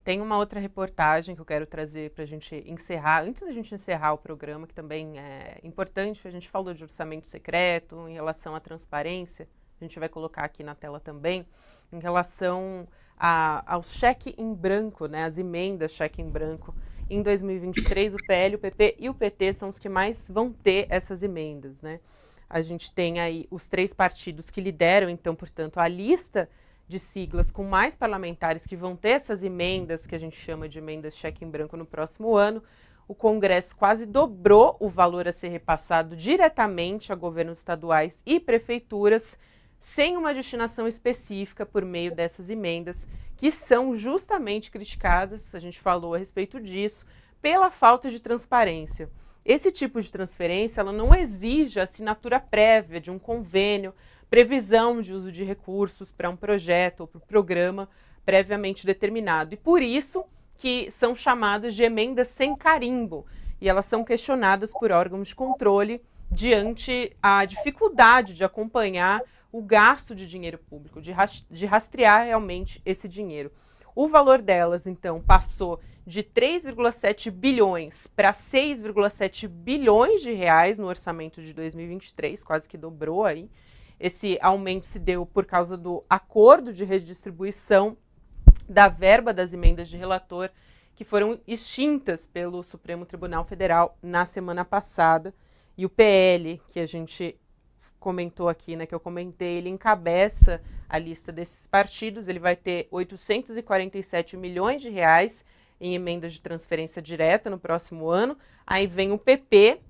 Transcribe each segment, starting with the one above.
Tem uma outra reportagem que eu quero trazer para a gente encerrar, antes da gente encerrar o programa, que também é importante. A gente falou de orçamento secreto em relação à transparência, a gente vai colocar aqui na tela também, em relação ao cheque em branco, né, as emendas cheque em branco. Em 2023, o PL, o PP e o PT são os que mais vão ter essas emendas, né? A gente tem aí os três partidos que lideram, então, portanto, a lista de siglas com mais parlamentares que vão ter essas emendas, que a gente chama de emendas cheque em branco no próximo ano. O Congresso quase dobrou o valor a ser repassado diretamente a governos estaduais e prefeituras, sem uma destinação específica por meio dessas emendas, que são justamente criticadas, a gente falou a respeito disso, pela falta de transparência. Esse tipo de transferência, ela não exige a assinatura prévia de um convênio, previsão de uso de recursos para um projeto ou para o programa previamente determinado. E por isso que são chamadas de emendas sem carimbo. E elas são questionadas por órgãos de controle diante a dificuldade de acompanhar o gasto de dinheiro público, de rastrear realmente esse dinheiro. O valor delas, então, passou de 3,7 bilhões para 6,7 bilhões de reais no orçamento de 2023, quase que dobrou aí. Esse aumento se deu por causa do acordo de redistribuição da verba das emendas de relator, que foram extintas pelo Supremo Tribunal Federal na semana passada. E o PL, que a gente comentou aqui, né, que eu comentei, ele encabeça a lista desses partidos. Ele vai ter 847 milhões de reais em emendas de transferência direta no próximo ano. Aí vem o PP,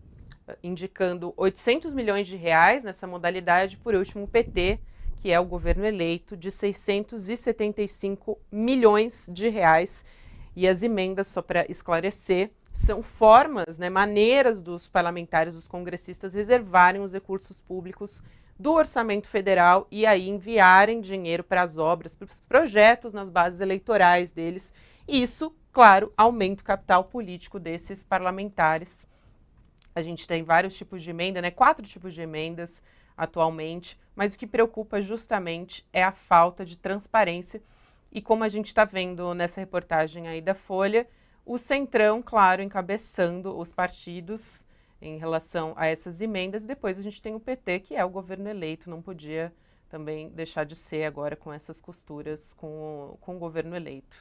indicando 800 milhões de reais nessa modalidade. Por último, o PT, que é o governo eleito, de 675 milhões de reais. E as emendas, só para esclarecer, são formas, né, maneiras dos parlamentares, dos congressistas, reservarem os recursos públicos do orçamento federal e aí enviarem dinheiro para as obras, para os projetos nas bases eleitorais deles. E isso, claro, aumenta o capital político desses parlamentares. A gente tem vários tipos de emenda, né? 4 tipos de emendas atualmente, mas o que preocupa justamente é a falta de transparência. E como a gente está vendo nessa reportagem aí da Folha, o Centrão, claro, encabeçando os partidos em relação a essas emendas. Depois a gente tem o PT, que é o governo eleito, não podia também deixar de ser agora com essas costuras com o governo eleito.